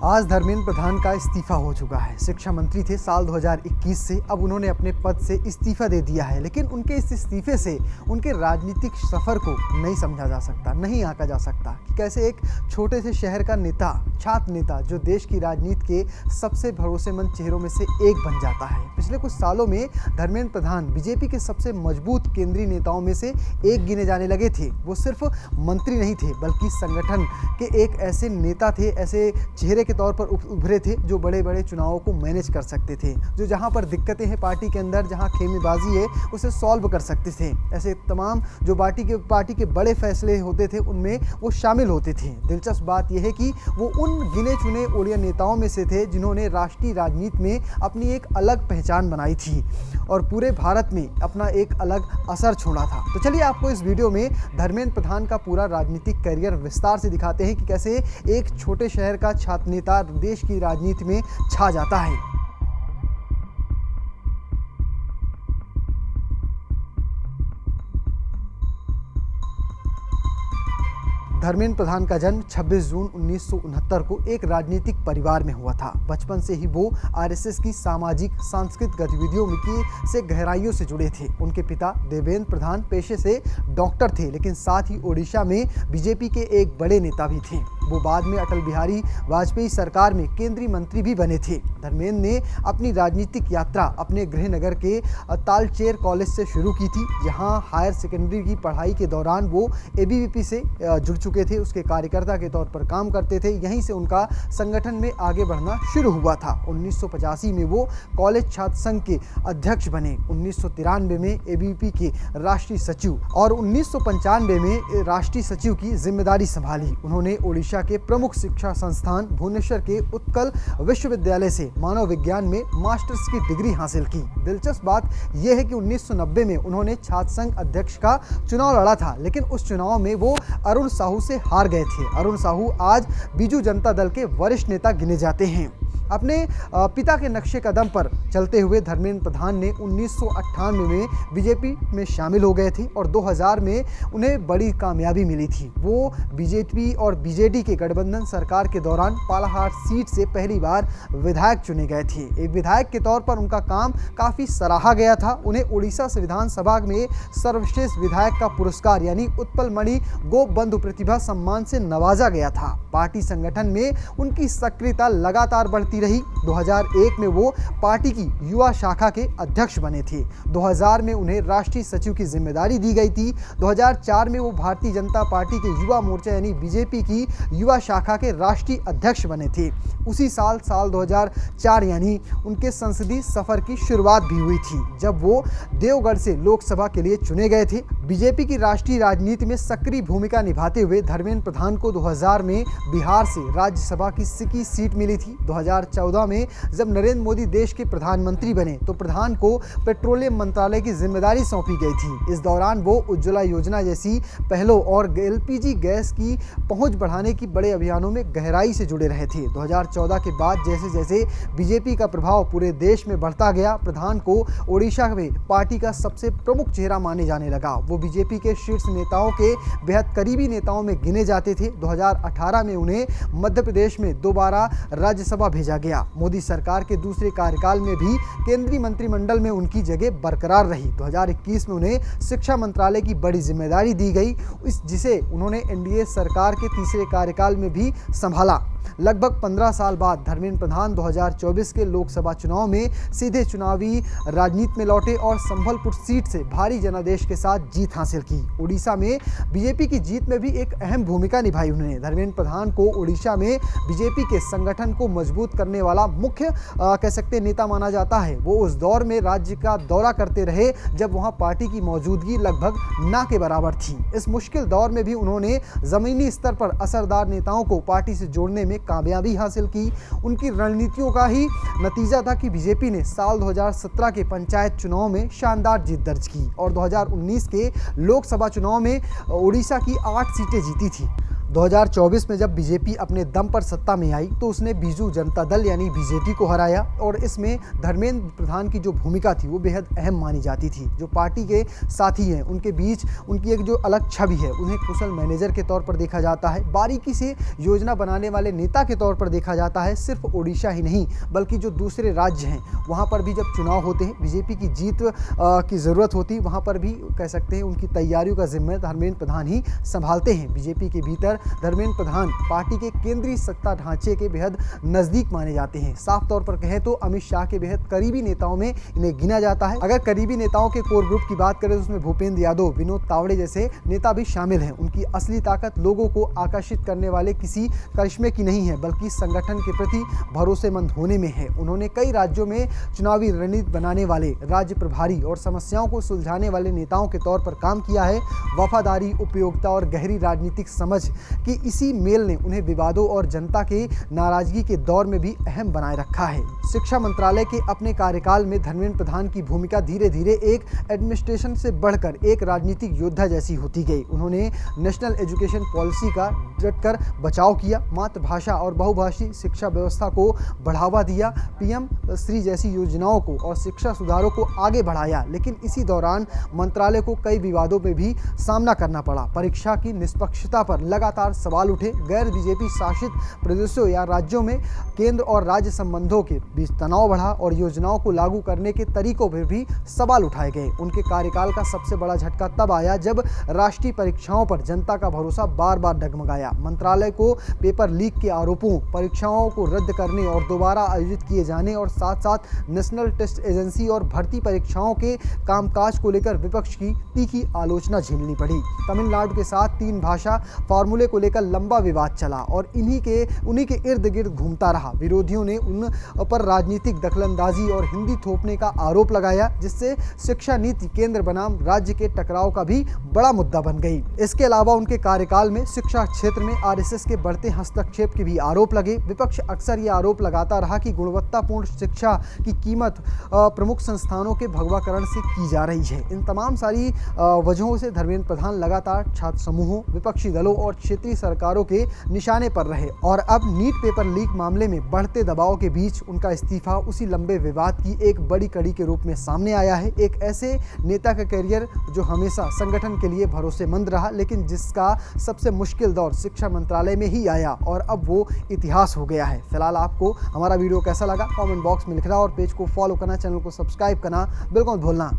आज धर्मेंद्र प्रधान का इस्तीफा हो चुका है। शिक्षा मंत्री थे साल 2021 से, अब उन्होंने अपने पद से इस्तीफा दे दिया है। लेकिन उनके इस इस्तीफे से उनके राजनीतिक सफ़र को नहीं समझा जा सकता, नहीं आंका जा सकता कि कैसे एक छोटे से शहर का नेता, छात्र नेता, जो देश की राजनीति के सबसे भरोसेमंद चेहरों में से एक बन जाता है। पिछले कुछ सालों में धर्मेंद्र प्रधान बीजेपी के सबसे मजबूत केंद्रीय नेताओं में से एक गिने जाने लगे थे। वो सिर्फ मंत्री नहीं थे, बल्कि संगठन के एक ऐसे नेता थे, ऐसे चेहरे के तौर पर उभरे थे जो बड़े बड़े चुनावों को मैनेज कर सकते थे, जो जहां पर दिक्कतें हैं पार्टी के अंदर, जहां खेमेबाजी है, उसे सॉल्व कर सकते थे। ऐसे तमाम जो पार्टी के बड़े फैसले होते थे उनमें वो शामिल होते थे। दिलचस्प बात यह है कि वो उन गिने चुने ओडिया नेताओं में से थे जिन्होंने राष्ट्रीय राजनीति में अपनी एक अलग पहचान बनाई थी और पूरे भारत में अपना एक अलग असर छोड़ा था। तो चलिए आपको इस वीडियो में धर्मेंद्र प्रधान का पूरा राजनीतिक करियर विस्तार से दिखाते हैं कि कैसे एक छोटे शहर का छात्र नेता देश की राजनीति में छा जाता है। धर्मेंद्र प्रधान का जन्म 26 जून 1969 को एक राजनीतिक परिवार में हुआ था। बचपन से ही वो आरएसएस की सामाजिक सांस्कृतिक गतिविधियों से गहराइयों से जुड़े थे। उनके पिता देवेंद्र प्रधान पेशे से डॉक्टर थे, लेकिन साथ ही ओडिशा में बीजेपी के एक बड़े नेता भी थे। वो बाद में अटल बिहारी वाजपेयी सरकार में केंद्रीय मंत्री भी बने थे। धर्मेंद्र ने अपनी राजनीतिक यात्रा अपने गृहनगर के तालचेर कॉलेज से शुरू की थी, जहां हायर सेकेंडरी की पढ़ाई के दौरान वो एबीवीपी से जुड़ चुके थे, उसके कार्यकर्ता के तौर पर काम करते थे। यहीं से उनका संगठन में आगे बढ़ना शुरू हुआ था। 1985 में वो कॉलेज छात्र संघ के अध्यक्ष बने, 1993 में एबीवीपी के राष्ट्रीय सचिव और 1995 में राष्ट्रीय सचिव की जिम्मेदारी संभाली। उन्होंने ओडिशा के प्रमुख शिक्षा संस्थान भुवनेश्वर के उत्कल विश्वविद्यालय से मानव विज्ञान में मास्टर्स की डिग्री हासिल की। दिलचस्प बात यह है कि 1990 में उन्होंने छात्र संघ अध्यक्ष का चुनाव लड़ा था, लेकिन उस चुनाव में वो अरुण साहू से हार गए थे। अरुण साहू आज बीजू जनता दल के वरिष्ठ नेता गिने जाते हैं। अपने पिता के नक्शे कदम पर चलते हुए धर्मेंद्र प्रधान ने 1998 में बीजेपी में शामिल हो गए थे और 2000 में उन्हें बड़ी कामयाबी मिली थी। वो बीजेपी और बीजेडी के गठबंधन सरकार के दौरान पालाहाट सीट से पहली बार विधायक चुने गए थे। एक विधायक के तौर पर उनका काम काफ़ी सराहा गया था। उन्हें उड़ीसा संविधान सभा में सर्वश्रेष्ठ विधायक का पुरस्कार यानी उत्पल मणि गोपबंधु प्रतिभा सम्मान से नवाजा गया था। पार्टी संगठन में उनकी सक्रियता लगातार बढ़ती रही। 2001 में वो पार्टी की युवा शाखा के अध्यक्ष बने थे। 2000 में उन्हें राष्ट्रीय सचिव की जिम्मेदारी दी गई थी। 2004 में वो भारतीय जनता पार्टी के युवा मोर्चा यानी बीजेपी की युवा शाखा के राष्ट्रीय अध्यक्ष बने थे। उसी साल 2004 यानी उनके संसदीय सफर की शुरुआत भी हुई थी, जब वो देवगढ़ से लोकसभा के लिए चुने गए थे। बीजेपी की राष्ट्रीय राजनीति में सक्रिय भूमिका निभाते हुए धर्मेंद्र प्रधान को 2000 में बिहार से राज्यसभा की सीट मिली थी। 2014 में जब नरेंद्र मोदी देश के प्रधानमंत्री बने तो प्रधान को पेट्रोलियम मंत्रालय की जिम्मेदारी सौंपी गई थी। इस दौरान वो उज्ज्वला योजना जैसी पहलों और एलपीजी गैस की पहुंच बढ़ाने की बड़े अभियानों में गहराई से जुड़े रहे थे। 2014 के बाद जैसे जैसे बीजेपी का प्रभाव पूरे देश में बढ़ता गया, प्रधान को ओडिशा में पार्टी का सबसे प्रमुख चेहरा माने जाने लगा। वो बीजेपी के शीर्ष नेताओं के बेहद करीबी नेताओं में गिने जाते थे। 2018 में उन्हें मध्य प्रदेश में दोबारा राज्यसभा भेजा गया। मोदी सरकार के दूसरे कार्यकाल में भी केंद्रीय मंत्रिमंडल में उनकी जगह बरकरार रही। 2021 में उन्हें शिक्षा मंत्रालय की बड़ी जिम्मेदारी दी गई, जिसे उन्होंने एनडीए सरकार के तीसरे कार्यकाल में भी संभाला। लगभग 15 साल बाद धर्मेंद्र प्रधान 2024 के लोकसभा चुनाव में सीधे चुनावी राजनीति में लौटे और संबलपुर सीट से भारी जनादेश के साथ जीत हासिल की। ओडिशा में बीजेपी की जीत में भी एक अहम भूमिका निभाई उन्होंने। धर्मेंद्र प्रधान को ओडिशा में बीजेपी के संगठन को मजबूत करने वाला मुख्य कह सकते नेता माना जाता है। वो उस दौर में राज्य का दौरा करते रहे जब वहाँ पार्टी की मौजूदगी लगभग ना के बराबर थी। इस मुश्किल दौर में भी उन्होंने जमीनी स्तर पर असरदार नेताओं को पार्टी से जोड़ने में कामयाबी हासिल की। उनकी रणनीतियों का ही नतीजा था कि बीजेपी ने साल 2017 के पंचायत चुनाव में शानदार जीत दर्ज की और 2019 के लोकसभा चुनाव में ओडिशा की 8 सीटें जीती थी। 2024 में जब बीजेपी अपने दम पर सत्ता में आई तो उसने बीजू जनता दल यानी बीजेटी को हराया और इसमें धर्मेंद्र प्रधान की जो भूमिका थी वो बेहद अहम मानी जाती थी। जो पार्टी के साथी हैं उनके बीच उनकी एक जो अलग छवि है, उन्हें कुशल मैनेजर के तौर पर देखा जाता है, बारीकी से योजना बनाने वाले नेता के तौर पर देखा जाता है। सिर्फ ओडिशा ही नहीं बल्कि जो दूसरे राज्य हैं वहाँ पर भी जब चुनाव होते हैं, बीजेपी की जीत की ज़रूरत होती है, वहाँ पर भी कह सकते हैं उनकी तैयारियों का जिम्मा धर्मेंद्र प्रधान ही संभालते हैं। बीजेपी के भीतर धर्मेंद्र प्रधान पार्टी के केंद्रीय सत्ता ढांचे के बेहद नज़दीक माने जाते हैं। साफ तौर पर कहें तो अमित शाह के बेहद करीबी नेताओं में इन्हें गिना जाता है। अगर करीबी नेताओं के कोर ग्रुप की बात करें तो उसमें भूपेंद्र यादव, विनोद तावड़े जैसे नेता भी शामिल हैं। उनकी असली ताकत लोगों को आकर्षित करने वाले किसी करिश्मे की नहीं है बल्कि संगठन के प्रति भरोसेमंद होने में है। उन्होंने कई राज्यों में चुनावी रणनीति बनाने वाले, राज्य प्रभारी और समस्याओं को सुलझाने वाले नेताओं के तौर पर काम किया है। वफादारी, उपयोगिता और गहरी राजनीतिक समझ की इसी मेल ने उन्हें विवादों और जनता के नाराजगी के दौर में भी अहम बनाए रखा है। शिक्षा मंत्रालय के अपने कार्यकाल में धर्मेंद्र प्रधान की भूमिका धीरे धीरे एक एडमिनिस्ट्रेशन से बढ़कर एक राजनीतिक योद्धा जैसी होती गई। उन्होंने नेशनल एजुकेशन पॉलिसी का डटकर बचाव किया, मातृभाषा और बहुभाषी शिक्षा व्यवस्था को बढ़ावा दिया, पीएम श्री जैसी योजनाओं को और शिक्षा सुधारों को आगे बढ़ाया। लेकिन इसी दौरान मंत्रालय को कई विवादों में भी सामना करना पड़ा। परीक्षा की निष्पक्षता पर लगातार सवाल उठे। गैर बीजेपी शासित प्रदेशों या राज्यों में केंद्र और राज्य संबंधों के बीच तनाव बढ़ा और योजनाओं को लागू करने के तरीकों पर भी सवाल उठाए गए। उनके कार्यकाल का सबसे बड़ा झटका तब आया जब राष्ट्रीय परीक्षाओं पर जनता का भरोसा बार बार डगमगाया। मंत्रालय को पेपर लीक के आरोपों, परीक्षाओं को रद्द करने और दोबारा आयोजित किए जाने और साथ साथ नेशनल टेस्ट एजेंसी और भर्ती परीक्षाओं के कामकाज को लेकर विपक्ष की तीखी आलोचना झेलनी पड़ी। तमिलनाडु के साथ 3 भाषा फॉर्मूले को लेकर लंबा विवाद चला और उन्हीं के इर्द गिर्द घूमता रहा। विरोधियों ने उन पर राजनीतिक दखलंदाजी और हिंदी थोपने का आरोप लगाया, जिससे शिक्षा नीति केंद्र बनाम राज्य के टकराव का भी बड़ा मुद्दा बन गई। इसके अलावा उनके कार्यकाल में शिक्षा क्षेत्र में आरएसएस के बढ़ते हस्तक्षेप के भी आरोप लगे। विपक्ष अक्सर ये आरोप लगाता रहा कि गुणवत्तापूर्ण शिक्षा की कीमत प्रमुख संस्थानों के भगवाकरण से की जा रही है। इन तमाम सारी वजहों से धर्मेंद्र प्रधान लगातार छात्र समूहों, विपक्षी दलों और क्षेत्रीय सरकारों के निशाने पर रहे और अब नीट पेपर लीक मामले में बढ़ते दबाव के बीच उनका इस्तीफा उसी लंबे विवाद की एक बड़ी कड़ी के रूप में सामने आया है। एक ऐसे नेता का करियर जो हमेशा संगठन के लिए भरोसेमंद रहा, लेकिन जिसका सबसे मुश्किल दौर शिक्षा मंत्रालय में ही आया और अब वो इतिहास हो गया है। फिलहाल आपको हमारा वीडियो कैसा लगा कमेंट बॉक्स में लिखना और पेज को फॉलो करना, चैनल को सब्सक्राइब करना बिल्कुल भूलना।